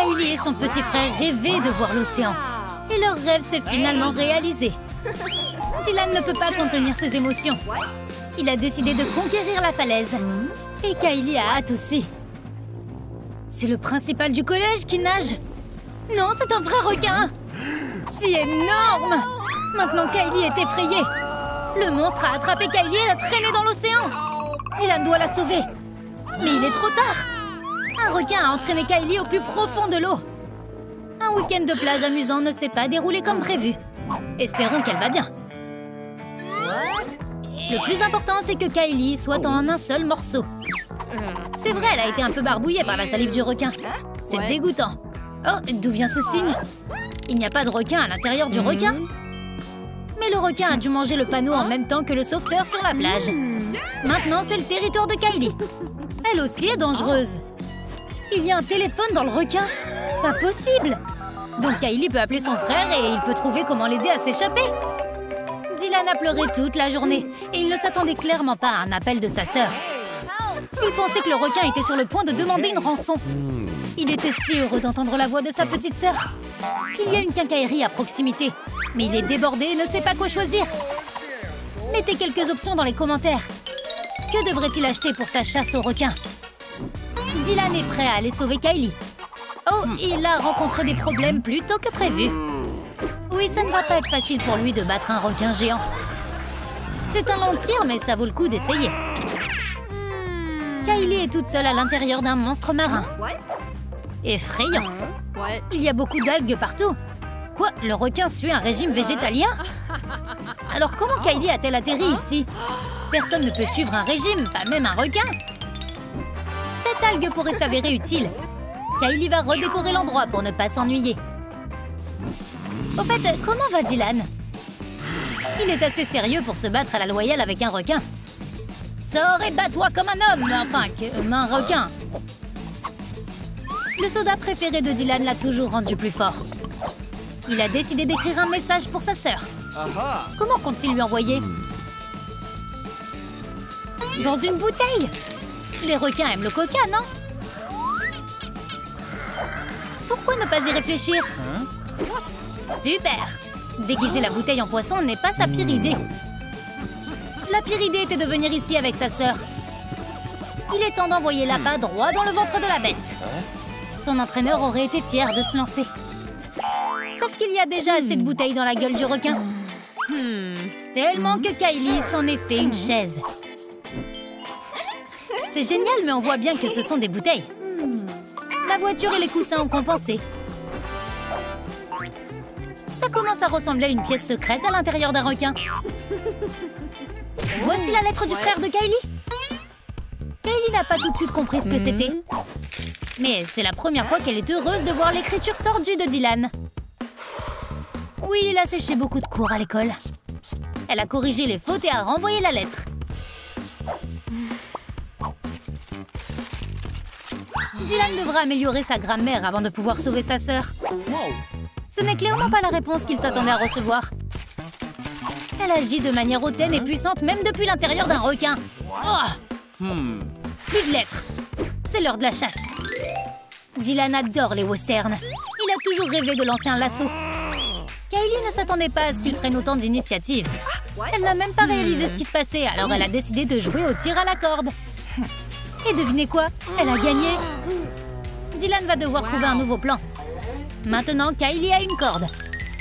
Kylie et son petit frère rêvaient de voir l'océan. Et leur rêve s'est finalement réalisé. Dylan ne peut pas contenir ses émotions. Il a décidé de conquérir la falaise. Et Kylie a hâte aussi. C'est le principal du collège qui nage. Non, c'est un vrai requin. Si énorme! Maintenant, Kylie est effrayée. Le monstre a attrapé Kylie et l'a traînée dans l'océan. Dylan doit la sauver. Mais il est trop tard. Un requin a entraîné Kylie au plus profond de l'eau. Un week-end de plage amusant ne s'est pas déroulé comme prévu. Espérons qu'elle va bien. Le plus important, c'est que Kylie soit en un seul morceau. C'est vrai, elle a été un peu barbouillée par la salive du requin. C'est dégoûtant. Oh, d'où vient ce signe? Il n'y a pas de requin à l'intérieur du requin. Mais le requin a dû manger le panneau en même temps que le sauveteur sur la plage. Maintenant, c'est le territoire de Kylie. Elle aussi est dangereuse. Il y a un téléphone dans le requin. Pas possible. Donc Kylie peut appeler son frère et il peut trouver comment l'aider à s'échapper. Dylan a pleuré toute la journée et il ne s'attendait clairement pas à un appel de sa sœur. Il pensait que le requin était sur le point de demander une rançon. Il était si heureux d'entendre la voix de sa petite sœur. Il y a une quincaillerie à proximité, mais il est débordé et ne sait pas quoi choisir. Mettez quelques options dans les commentaires. Que devrait-il acheter pour sa chasse aux requins? Dylan est prêt à aller sauver Kylie. Oh, il a rencontré des problèmes plus tôt que prévu. Oui, ça ne va pas être facile pour lui de battre un requin géant. C'est un long tir, mais ça vaut le coup d'essayer. Kylie est toute seule à l'intérieur d'un monstre marin. Effrayant. Il y a beaucoup d'algues partout. Quoi? Le requin suit un régime végétalien? Alors comment Kylie a-t-elle atterri ici? Personne ne peut suivre un régime, pas même un requin. Cette algue pourrait s'avérer utile. Kylie va redécorer l'endroit pour ne pas s'ennuyer. Au fait, comment va Dylan? Il est assez sérieux pour se battre à la loyale avec un requin. Sors et bats-toi comme un homme, enfin, un requin. Le soda préféré de Dylan l'a toujours rendu plus fort. Il a décidé d'écrire un message pour sa sœur. Comment compte-t-il lui envoyer? Dans une bouteille? Les requins aiment le coca, non? Pourquoi ne pas y réfléchir? Super! Déguiser la bouteille en poisson n'est pas sa pire idée. La pire idée était de venir ici avec sa sœur. Il est temps d'envoyer l'appât droit dans le ventre de la bête. Son entraîneur aurait été fier de se lancer. Sauf qu'il y a déjà assez de bouteilles dans la gueule du requin. Tellement que Kylie s'en est fait une chaise. C'est génial, mais on voit bien que ce sont des bouteilles. La voiture et les coussins ont compensé. Ça commence à ressembler à une pièce secrète à l'intérieur d'un requin. Voici la lettre du frère de Kylie. Kylie n'a pas tout de suite compris ce que c'était. Mais c'est la première fois qu'elle est heureuse de voir l'écriture tordue de Dylan. Oui, il a séché beaucoup de cours à l'école. Elle a corrigé les fautes et a renvoyé la lettre. Dylan devra améliorer sa grammaire avant de pouvoir sauver sa sœur. Ce n'est clairement pas la réponse qu'il s'attendait à recevoir. Elle agit de manière hautaine et puissante même depuis l'intérieur d'un requin. Oh, plus de lettres. C'est l'heure de la chasse. Dylan adore les westerns. Il a toujours rêvé de lancer un lasso. Kylie ne s'attendait pas à ce qu'il prenne autant d'initiative. Elle n'a même pas réalisé ce qui se passait, alors elle a décidé de jouer au tir à la corde. Et devinez quoi? Elle a gagné. Dylan va devoir trouver un nouveau plan. Maintenant, Kylie a une corde.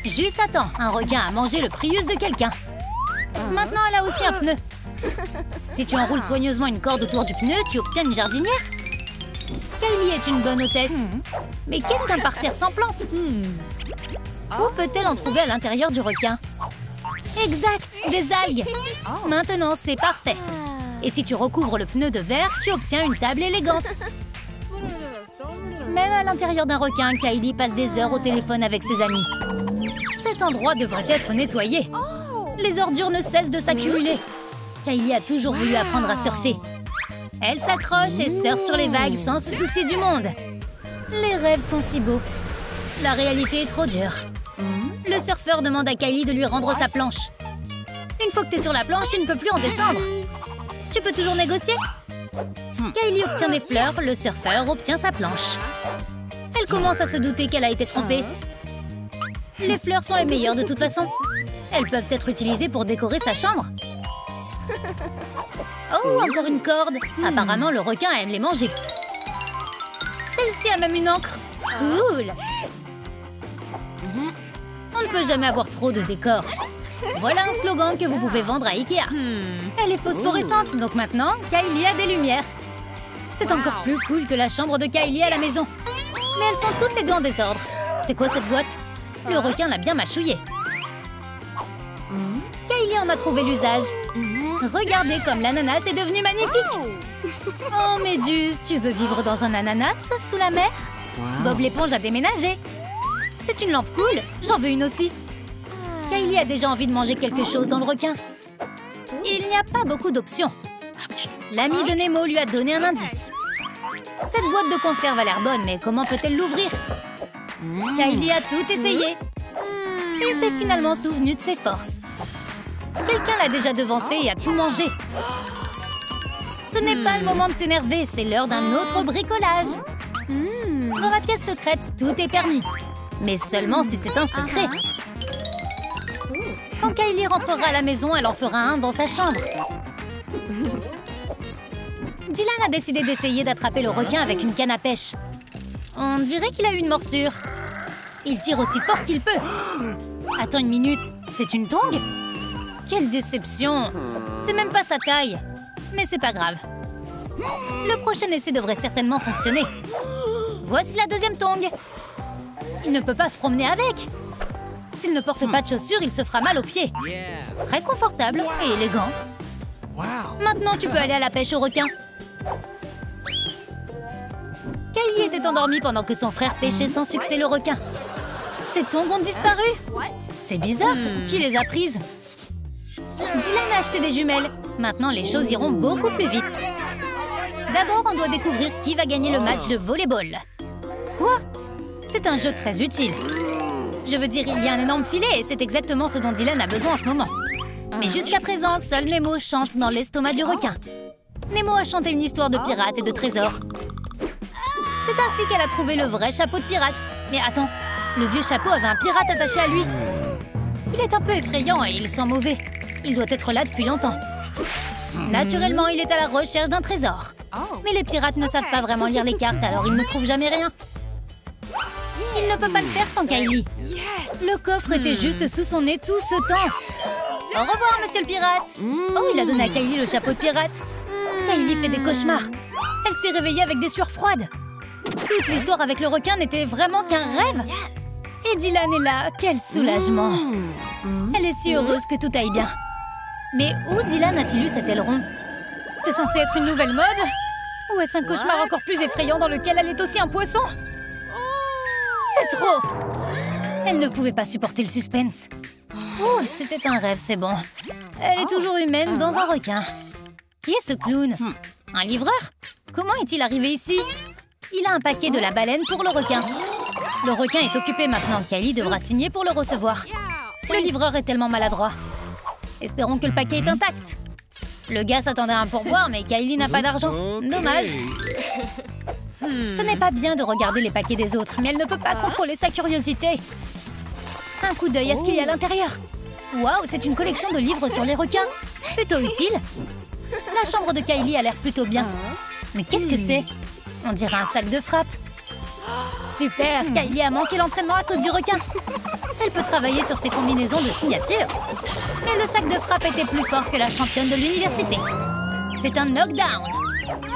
Juste à temps, un requin a mangé le Prius de quelqu'un. Maintenant, elle a aussi un pneu. Si tu enroules soigneusement une corde autour du pneu, tu obtiens une jardinière. Kylie est une bonne hôtesse. Mais qu'est-ce qu'un parterre sans plantes? Où peut-elle en trouver à l'intérieur du requin? Exact, des algues. Maintenant, c'est parfait. Et si tu recouvres le pneu de verre, tu obtiens une table élégante. Même à l'intérieur d'un requin, Kylie passe des heures au téléphone avec ses amis. Cet endroit devrait être nettoyé. Les ordures ne cessent de s'accumuler. Kylie a toujours voulu apprendre à surfer. Elle s'accroche et surfe sur les vagues sans se soucier du monde. Les rêves sont si beaux. La réalité est trop dure. Le surfeur demande à Kylie de lui rendre sa planche. Une fois que tu es sur la planche, tu ne peux plus en descendre. Tu peux toujours négocier. Kylie obtient des fleurs, le surfeur obtient sa planche. Elle commence à se douter qu'elle a été trompée. Les fleurs sont les meilleures de toute façon. Elles peuvent être utilisées pour décorer sa chambre. Oh, encore une corde. Apparemment, le requin aime les manger. Celle-ci a même une encre. Cool. On ne peut jamais avoir trop de décor. Voilà un slogan que vous pouvez vendre à Ikea. Elle est phosphorescente, donc maintenant, Kylie a des lumières. C'est encore plus cool que la chambre de Kylie à la maison. Mais elles sont toutes les deux en désordre. C'est quoi cette boîte? Le requin l'a bien mâchouillée. Kylie en a trouvé l'usage. Regardez comme l'ananas est devenu magnifique. Oh, Méduse, tu veux vivre dans un ananas sous la mer? Bob l'éponge a déménagé. C'est une lampe cool. J'en veux une aussi. Kylie a déjà envie de manger quelque chose dans le requin. Il n'y a pas beaucoup d'options. L'ami de Nemo lui a donné un indice. Cette boîte de conserve a l'air bonne, mais comment peut-elle l'ouvrir? Kylie a tout essayé. Il s'est finalement souvenu de ses forces. Quelqu'un l'a déjà devancé et a tout mangé. Ce n'est pas le moment de s'énerver, c'est l'heure d'un autre bricolage. Dans la pièce secrète, tout est permis. Mais seulement si c'est un secret. Quand Kylie rentrera à la maison, elle en fera un dans sa chambre. Dylan a décidé d'essayer d'attraper le requin avec une canne à pêche. On dirait qu'il a eu une morsure. Il tire aussi fort qu'il peut. Attends une minute, c'est une tongue? Quelle déception! C'est même pas sa taille. Mais c'est pas grave. Le prochain essai devrait certainement fonctionner. Voici la deuxième tongue. Il ne peut pas se promener avec. S'il ne porte pas de chaussures, il se fera mal aux pieds. Très confortable et élégant. Maintenant, tu peux aller à la pêche au requin. Kylie était endormie pendant que son frère pêchait sans succès le requin. Ces tongs ont disparu. C'est bizarre. Qui les a prises? Dylan a acheté des jumelles. Maintenant, les choses iront beaucoup plus vite. D'abord, on doit découvrir qui va gagner le match de volleyball. Quoi? C'est un jeu très utile. Je veux dire, il y a un énorme filet et c'est exactement ce dont Dylan a besoin en ce moment. Mais jusqu'à présent, seul Nemo chante dans l'estomac du requin. Nemo a chanté une histoire de pirates et de trésors. C'est ainsi qu'elle a trouvé le vrai chapeau de pirate. Mais attends, le vieux chapeau avait un pirate attaché à lui. Il est un peu effrayant et il sent mauvais. Il doit être là depuis longtemps. Naturellement, il est à la recherche d'un trésor. Mais les pirates ne savent pas vraiment lire les cartes, alors ils ne trouvent jamais rien. Il ne peut pas le faire sans Kylie. Le coffre était juste sous son nez tout ce temps. Au revoir, monsieur le pirate. Oh, il a donné à Kylie le chapeau de pirate. Kylie fait des cauchemars. Elle s'est réveillée avec des sueurs froides. Toute l'histoire avec le requin n'était vraiment qu'un rêve. Et Dylan est là. Quel soulagement. Elle est si heureuse que tout aille bien. Mais où Dylan a-t-il eu cet aileron? C'est censé être une nouvelle mode? Ou est-ce un cauchemar encore plus effrayant dans lequel elle est aussi un poisson? C'est trop! Elle ne pouvait pas supporter le suspense. Oh, c'était un rêve, c'est bon. Elle est toujours humaine dans un requin. Qui est ce clown? Un livreur? Comment est-il arrivé ici? Il a un paquet de la baleine pour le requin. Le requin est occupé maintenant. Kylie devra signer pour le recevoir. Le livreur est tellement maladroit. Espérons que le paquet est intact. Le gars s'attendait à un pourboire, mais Kylie n'a pas d'argent. Dommage. Ce n'est pas bien de regarder les paquets des autres, mais elle ne peut pas contrôler sa curiosité. Un coup d'œil à ce qu'il y a à l'intérieur. Waouh, c'est une collection de livres sur les requins. Plutôt utile. La chambre de Kylie a l'air plutôt bien. Mais qu'est-ce que c'est? On dirait un sac de frappe. Super, Kylie a manqué l'entraînement à cause du requin. Elle peut travailler sur ses combinaisons de signature. Mais le sac de frappe était plus fort que la championne de l'université. C'est un knockdown.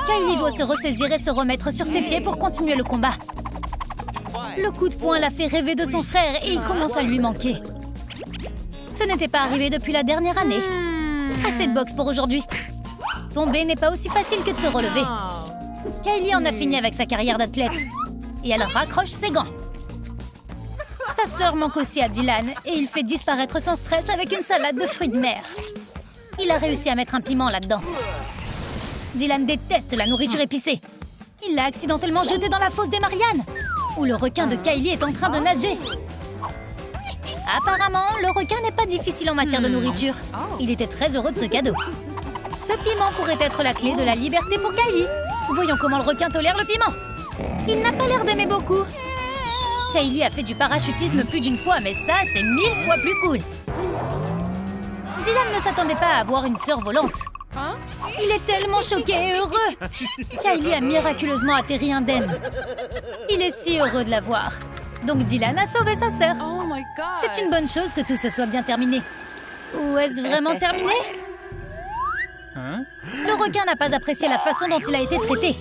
Kylie doit se ressaisir et se remettre sur ses pieds pour continuer le combat. Le coup de poing l'a fait rêver de son frère et il commence à lui manquer. Ce n'était pas arrivé depuis la dernière année. Assez de boxe pour aujourd'hui. Tomber n'est pas aussi facile que de se relever. Kylie en a fini avec sa carrière d'athlète. Et elle raccroche ses gants. Sa sœur manque aussi à Dylan et il fait disparaître son stress avec une salade de fruits de mer. Il a réussi à mettre un piment là-dedans. Dylan déteste la nourriture épicée. Il l'a accidentellement jeté dans la fosse des Mariannes, où le requin de Kylie est en train de nager. Apparemment, le requin n'est pas difficile en matière de nourriture. Il était très heureux de ce cadeau. Ce piment pourrait être la clé de la liberté pour Kylie. Voyons comment le requin tolère le piment. Il n'a pas l'air d'aimer beaucoup. Kylie a fait du parachutisme plus d'une fois, mais ça, c'est 1000 fois plus cool. Dylan ne s'attendait pas à avoir une sœur volante. Il est tellement choqué et heureux. Kylie a miraculeusement atterri indemne. Il est si heureux de la voir. Donc Dylan a sauvé sa sœur. C'est une bonne chose que tout se soit bien terminé. Ou est-ce vraiment terminé? Le requin n'a pas apprécié la façon dont il a été traité.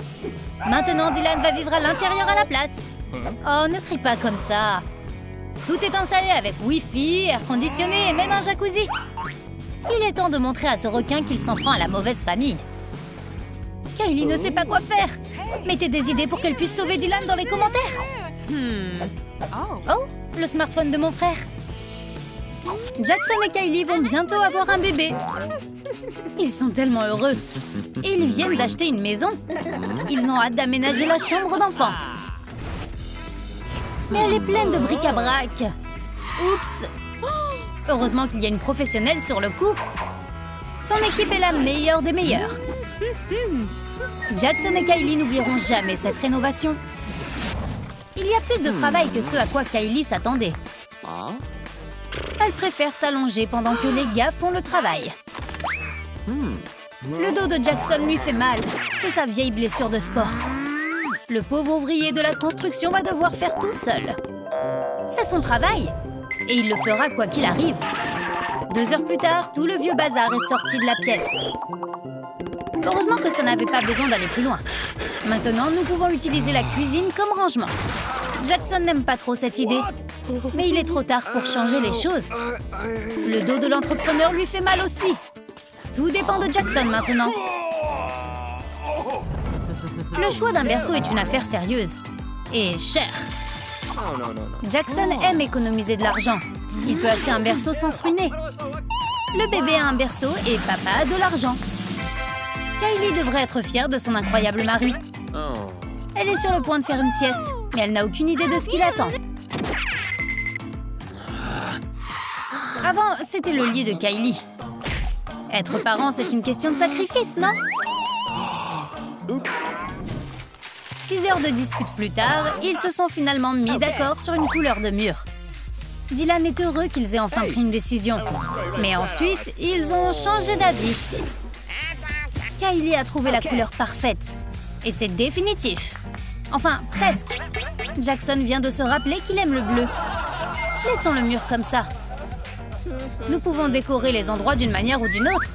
Maintenant, Dylan va vivre à l'intérieur à la place. Oh, ne crie pas comme ça. Tout est installé avec Wi-Fi, air conditionné et même un jacuzzi. Il est temps de montrer à ce requin qu'il s'en prend à la mauvaise famille. Kylie ne sait pas quoi faire. Mettez des idées pour qu'elle puisse sauver Dylan dans les commentaires. Oh, le smartphone de mon frère. Jackson et Kylie vont bientôt avoir un bébé. Ils sont tellement heureux. Et ils viennent d'acheter une maison. Ils ont hâte d'aménager la chambre d'enfant. Mais elle est pleine de bric-à-brac. Oups! Heureusement qu'il y a une professionnelle sur le coup. Son équipe est la meilleure des meilleures. Jackson et Kylie n'oublieront jamais cette rénovation. Il y a plus de travail que ce à quoi Kylie s'attendait. Elle préfère s'allonger pendant que les gars font le travail. Le dos de Jackson lui fait mal. C'est sa vieille blessure de sport. Le pauvre ouvrier de la construction va devoir faire tout seul. C'est son travail. Et il le fera quoi qu'il arrive. 2 heures plus tard, tout le vieux bazar est sorti de la pièce. Heureusement que ça n'avait pas besoin d'aller plus loin. Maintenant, nous pouvons utiliser la cuisine comme rangement. Jackson n'aime pas trop cette idée. Mais il est trop tard pour changer les choses. Le dos de l'entrepreneur lui fait mal aussi. Tout dépend de Jackson maintenant. Le choix d'un berceau est une affaire sérieuse. Et chère. Jackson aime économiser de l'argent. Il peut acheter un berceau sans se ruiner. Le bébé a un berceau et papa a de l'argent. Kylie devrait être fière de son incroyable mari. Elle est sur le point de faire une sieste, mais elle n'a aucune idée de ce qui l'attend. Avant, c'était le lit de Kylie. Être parent, c'est une question de sacrifice, non? 6 heures de dispute plus tard, ils se sont finalement mis d'accord sur une couleur de mur. Dylan est heureux qu'ils aient enfin pris une décision. Mais ensuite, ils ont changé d'avis. Kylie a trouvé la couleur parfaite. Et c'est définitif. Enfin, presque. Jackson vient de se rappeler qu'il aime le bleu. Laissons le mur comme ça. Nous pouvons décorer les endroits d'une manière ou d'une autre.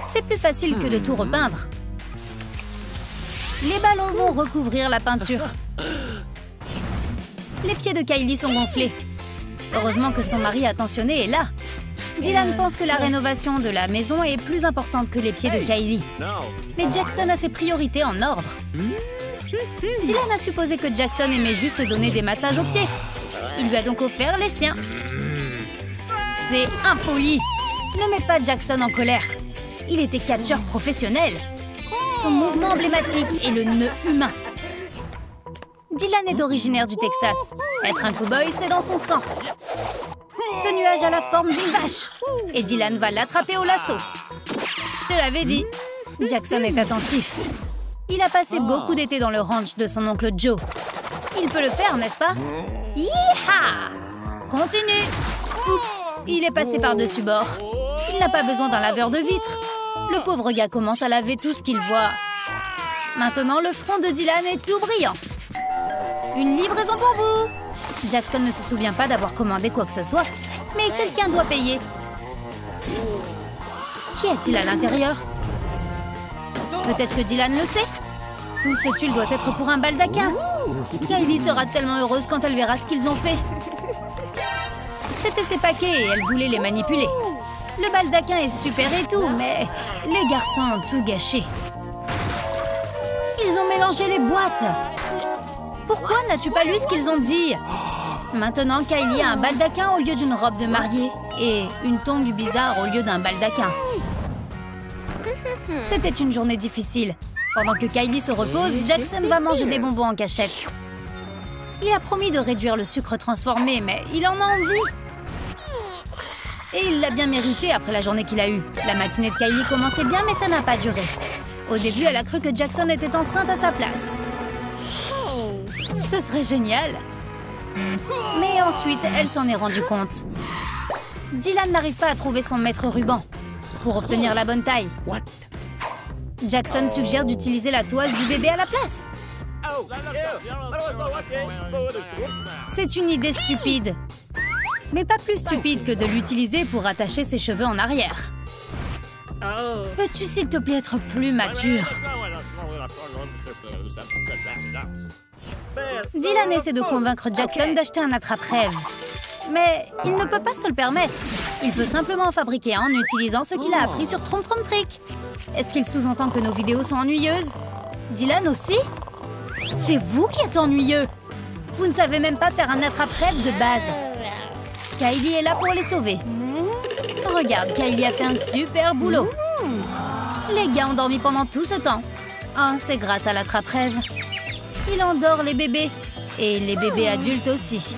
C'est plus facile que de tout repeindre. Les ballons vont recouvrir la peinture. Les pieds de Kylie sont gonflés. Heureusement que son mari attentionné est là. Dylan pense que la rénovation de la maison est plus importante que les pieds de Kylie. Mais Jackson a ses priorités en ordre. Dylan a supposé que Jackson aimait juste donner des massages aux pieds. Il lui a donc offert les siens. C'est impoli. Ne mets pas Jackson en colère. Il était catcheur professionnel. Son mouvement emblématique est le nœud humain. Dylan est originaire du Texas. Être un cow-boy, c'est dans son sang. Ce nuage a la forme d'une vache. Et Dylan va l'attraper au lasso. Je te l'avais dit. Jackson est attentif. Il a passé beaucoup d'été dans le ranch de son oncle Joe. Il peut le faire, n'est-ce pas? Yeeha! Continue. Oups, il est passé par-dessus bord. Il n'a pas besoin d'un laveur de vitres. Le pauvre gars commence à laver tout ce qu'il voit. Maintenant, le front de Dylan est tout brillant. Une livraison pour vous! Jackson ne se souvient pas d'avoir commandé quoi que ce soit, mais quelqu'un doit payer. Qu'y a-t-il à l'intérieur? Peut-être que Dylan le sait? Tout ce tulle doit être pour un baldaquin. Kylie sera tellement heureuse quand elle verra ce qu'ils ont fait. C'était ses paquets et elle voulait les manipuler. Le baldaquin est super et tout, mais les garçons ont tout gâché. Ils ont mélangé les boîtes. Pourquoi n'as-tu pas lu ce qu'ils ont dit? Maintenant, Kylie a un baldaquin au lieu d'une robe de mariée et une tongue bizarre au lieu d'un baldaquin. C'était une journée difficile. Pendant que Kylie se repose, Jackson va manger des bonbons en cachette. Il a promis de réduire le sucre transformé, mais il en a envie. Et il l'a bien mérité après la journée qu'il a eue. La matinée de Kylie commençait bien, mais ça n'a pas duré. Au début, elle a cru que Jackson était enceinte à sa place. Ce serait génial. Mais ensuite, elle s'en est rendue compte. Dylan n'arrive pas à trouver son mètre ruban pour obtenir la bonne taille. Jackson suggère d'utiliser la toise du bébé à la place. C'est une idée stupide. Mais pas plus stupide que de l'utiliser pour attacher ses cheveux en arrière. Peux-tu s'il te plaît être plus mature? Dylan essaie de convaincre Jackson d'acheter un attrape-rêve. Mais il ne peut pas se le permettre. Il peut simplement en fabriquer un en utilisant ce qu'il a appris sur Trompe Trompe Trick. Est-ce qu'il sous-entend que nos vidéos sont ennuyeuses? Dylan aussi? C'est vous qui êtes ennuyeux. Vous ne savez même pas faire un attrape-rêve de base. Kylie est là pour les sauver. Regarde, Kylie a fait un super boulot. Les gars ont dormi pendant tout ce temps. Ah, c'est grâce à l'attrape-rêve. Il endort les bébés. Et les bébés adultes aussi.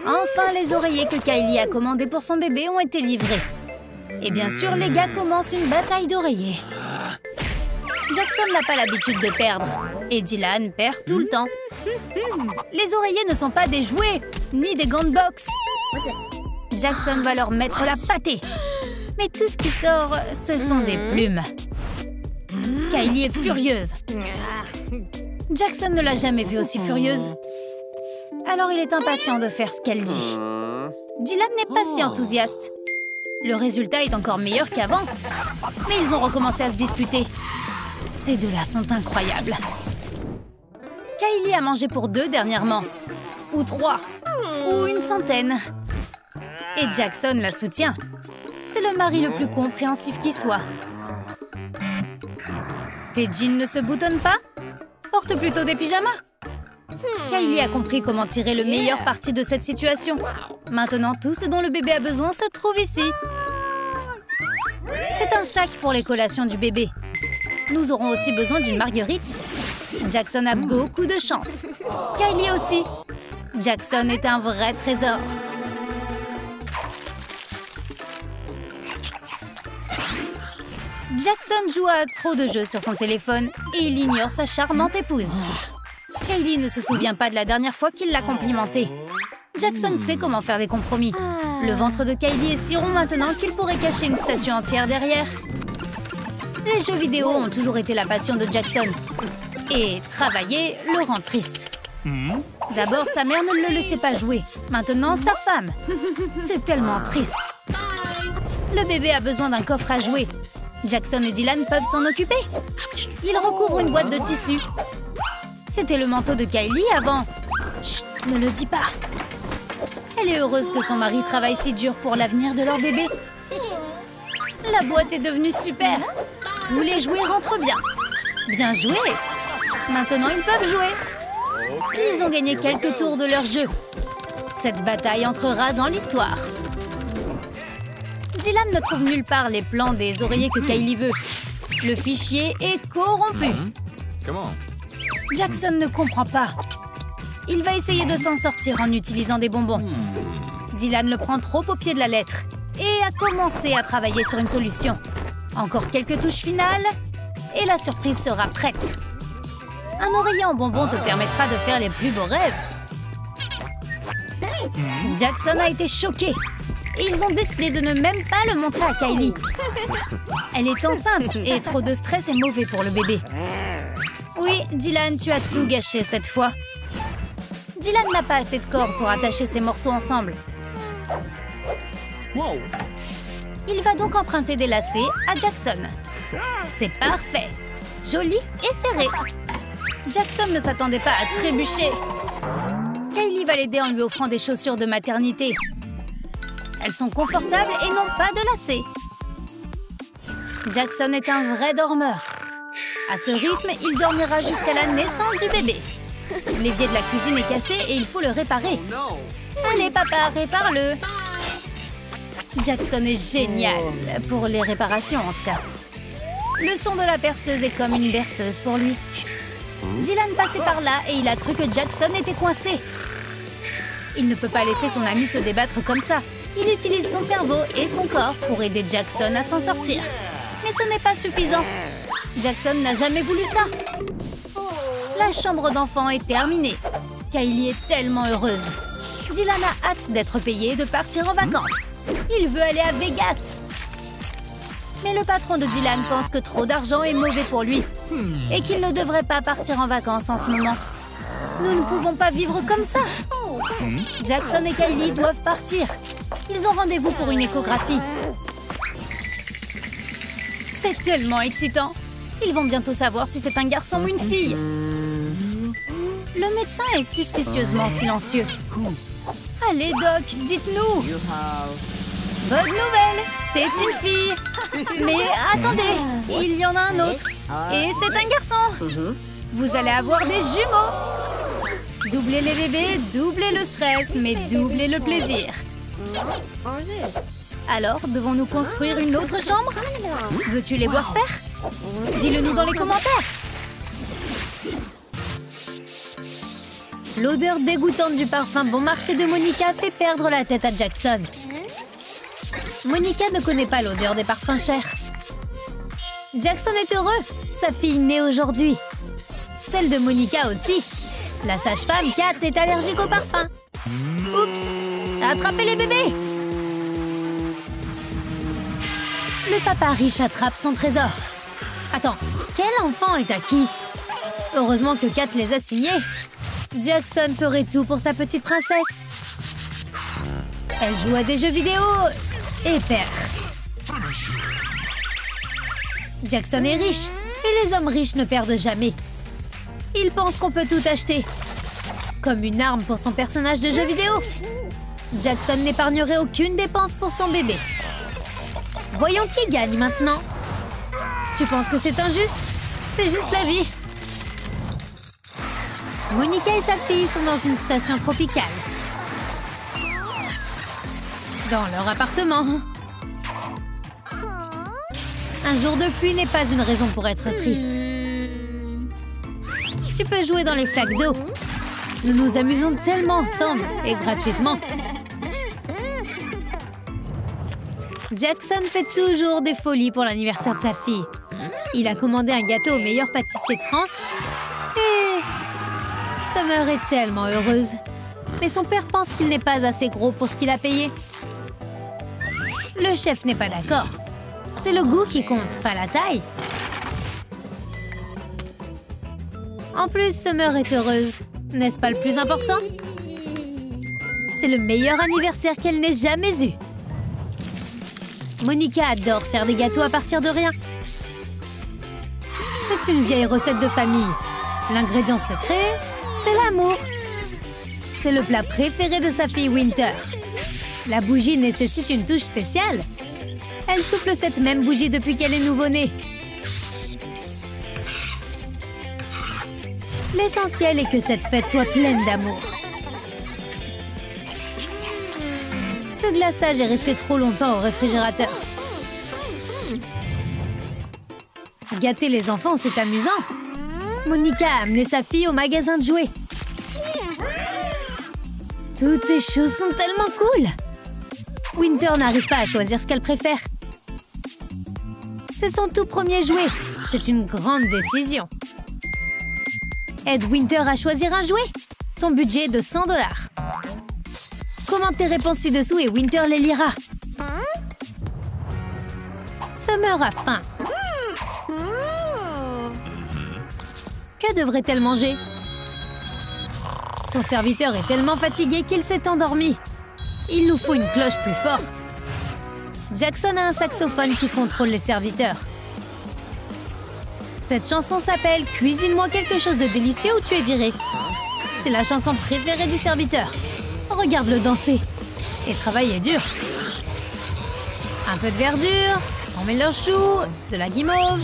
Enfin, les oreillers que Kylie a commandés pour son bébé ont été livrés. Et bien sûr, les gars commencent une bataille d'oreillers. Jackson n'a pas l'habitude de perdre. Et Dylan perd tout le temps. Les oreillers ne sont pas des jouets, ni des gants de boxe. Jackson va leur mettre la pâtée. Mais tout ce qui sort, ce sont des plumes. Kylie est furieuse. Jackson ne l'a jamais vue aussi furieuse. Alors il est impatient de faire ce qu'elle dit. Dylan n'est pas si enthousiaste. Le résultat est encore meilleur qu'avant. Mais ils ont recommencé à se disputer. Ces deux-là sont incroyables. Kylie a mangé pour 2 dernièrement. Ou 3. Ou une centaine. Et Jackson la soutient. C'est le mari le plus compréhensif qui soit. Tes jeans ne se boutonnent pas? Porte plutôt des pyjamas. Kylie a compris comment tirer le meilleur parti de cette situation. Maintenant, tout ce dont le bébé a besoin se trouve ici. C'est un sac pour les collations du bébé. Nous aurons aussi besoin d'une marguerite. Jackson a beaucoup de chance. Kylie aussi. Jackson est un vrai trésor. Jackson joue à trop de jeux sur son téléphone et il ignore sa charmante épouse. Kylie ne se souvient pas de la dernière fois qu'il l'a complimentée. Jackson sait comment faire des compromis. Le ventre de Kylie est si rond maintenant qu'il pourrait cacher une statue entière derrière. Les jeux vidéo ont toujours été la passion de Jackson. Et travailler le rend triste. D'abord, sa mère ne le laissait pas jouer. Maintenant, sa femme. C'est tellement triste. Le bébé a besoin d'un coffre à jouer. Jackson et Dylan peuvent s'en occuper. Ils recouvrent une boîte de tissu. C'était le manteau de Kylie avant. Chut, ne le dis pas. Elle est heureuse que son mari travaille si dur pour l'avenir de leur bébé. La boîte est devenue super. Tous les jouets rentrent bien. Bien joué. Maintenant, ils peuvent jouer. Ils ont gagné quelques tours de leur jeu. Cette bataille entrera dans l'histoire. Dylan ne trouve nulle part les plans des oreillers que Kylie veut. Le fichier est corrompu. Jackson ne comprend pas. Il va essayer de s'en sortir en utilisant des bonbons. Dylan le prend trop au pied de la lettre et a commencé à travailler sur une solution. Encore quelques touches finales et la surprise sera prête. Un oreiller en bonbons te permettra de faire les plus beaux rêves. Jackson a été choqué. Et ils ont décidé de ne même pas le montrer à Kylie. Elle est enceinte et trop de stress est mauvais pour le bébé. Oui, Dylan, tu as tout gâché cette fois. Dylan n'a pas assez de corde pour attacher ces morceaux ensemble. Il va donc emprunter des lacets à Jackson. C'est parfait. Joli et serré. Jackson ne s'attendait pas à trébucher. Kylie va l'aider en lui offrant des chaussures de maternité. Elles sont confortables et n'ont pas de lacets. Jackson est un vrai dormeur. À ce rythme, il dormira jusqu'à la naissance du bébé. L'évier de la cuisine est cassé et il faut le réparer. Allez, papa, répare-le. Jackson est génial, pour les réparations en tout cas. Le son de la perceuse est comme une berceuse pour lui. Dylan passait par là et il a cru que Jackson était coincé. Il ne peut pas laisser son ami se débattre comme ça. Il utilise son cerveau et son corps pour aider Jackson à s'en sortir. Mais ce n'est pas suffisant. Jackson n'a jamais voulu ça. La chambre d'enfant est terminée. Kylie est tellement heureuse. Dylan a hâte d'être payé et de partir en vacances. Il veut aller à Vegas. Mais le patron de Dylan pense que trop d'argent est mauvais pour lui et qu'il ne devrait pas partir en vacances en ce moment. Nous ne pouvons pas vivre comme ça. Jackson et Kylie doivent partir. Ils ont rendez-vous pour une échographie. C'est tellement excitant. Ils vont bientôt savoir si c'est un garçon ou une fille. Le médecin est suspicieusement silencieux. Allez, Doc, dites-nous. Bonne nouvelle, c'est une fille. Mais attendez, il y en a un autre. Et c'est un garçon. Vous allez avoir des jumeaux. Doublez les bébés, doublez le stress, mais doublez le plaisir. Alors, devons-nous construire une autre chambre? Veux-tu les voir faire? Dis-le-nous dans les commentaires. L'odeur dégoûtante du parfum bon marché de Monica fait perdre la tête à Jackson. Monica ne connaît pas l'odeur des parfums chers. Jackson est heureux. Sa fille naît aujourd'hui. Celle de Monica aussi. La sage-femme Kat est allergique au parfum. Oups! Attrapez les bébés! Le papa riche attrape son trésor. Attends, quel enfant est à qui? Heureusement que Kat les a signés. Jackson ferait tout pour sa petite princesse. Elle joue à des jeux vidéo et perd. Jackson est riche et les hommes riches ne perdent jamais. Il pense qu'on peut tout acheter. Comme une arme pour son personnage de jeu vidéo. Jackson n'épargnerait aucune dépense pour son bébé. Voyons qui gagne maintenant. Tu penses que c'est injuste? C'est juste la vie. Monica et sa fille sont dans une station tropicale. Dans leur appartement. Un jour de pluie n'est pas une raison pour être triste. Tu peux jouer dans les flaques d'eau. Nous nous amusons tellement ensemble et gratuitement. Jackson fait toujours des folies pour l'anniversaire de sa fille. Il a commandé un gâteau au meilleur pâtissier de France. Et Summer est tellement heureuse. Mais son père pense qu'il n'est pas assez gros pour ce qu'il a payé. Le chef n'est pas d'accord. C'est le goût qui compte, pas la taille. En plus, Summer est heureuse. N'est-ce pas le plus important? C'est le meilleur anniversaire qu'elle n'ait jamais eu. Monica adore faire des gâteaux à partir de rien. C'est une vieille recette de famille. L'ingrédient secret, c'est l'amour. C'est le plat préféré de sa fille Winter. La bougie nécessite une touche spéciale. Elle souffle cette même bougie depuis qu'elle est nouveau-née. L'essentiel est que cette fête soit pleine d'amour. Ce glaçage est resté trop longtemps au réfrigérateur. Gâter les enfants, c'est amusant. Monica a amené sa fille au magasin de jouets. Toutes ces choses sont tellement cool. Winter n'arrive pas à choisir ce qu'elle préfère. C'est son tout premier jouet. C'est une grande décision. Aide Winter à choisir un jouet. Ton budget est de 100 $. Commente tes réponses ci-dessous et Winter les lira. Summer a faim. Que devrait-elle manger? Son serviteur est tellement fatigué qu'il s'est endormi. Il nous faut une cloche plus forte. Jackson a un saxophone qui contrôle les serviteurs. Cette chanson s'appelle « Cuisine-moi quelque chose de délicieux ou tu es viré ». C'est la chanson préférée du serviteur. Regarde-le danser. Et travailler dur. Un peu de verdure, on mélange tout, de la guimauve,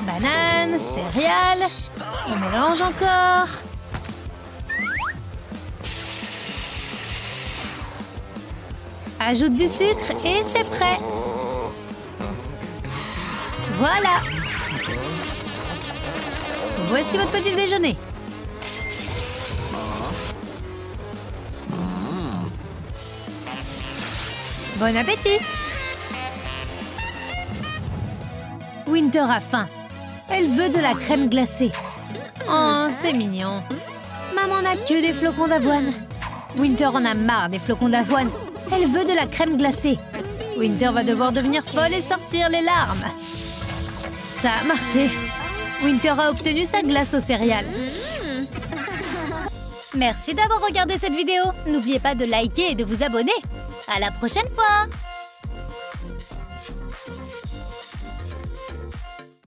banane, céréales, on mélange encore. Ajoute du sucre et c'est prêt. Voilà. Voici votre petit déjeuner. Bon appétit. Winter a faim. Elle veut de la crème glacée. Oh, c'est mignon. maman n'a que des flocons d'avoine. Winter en a marre des flocons d'avoine. Elle veut de la crème glacée. Winter va devoir devenir folle et sortir les larmes. Ça a marché. Winter a obtenu sa glace aux céréales. Merci d'avoir regardé cette vidéo. N'oubliez pas de liker et de vous abonner. À la prochaine fois!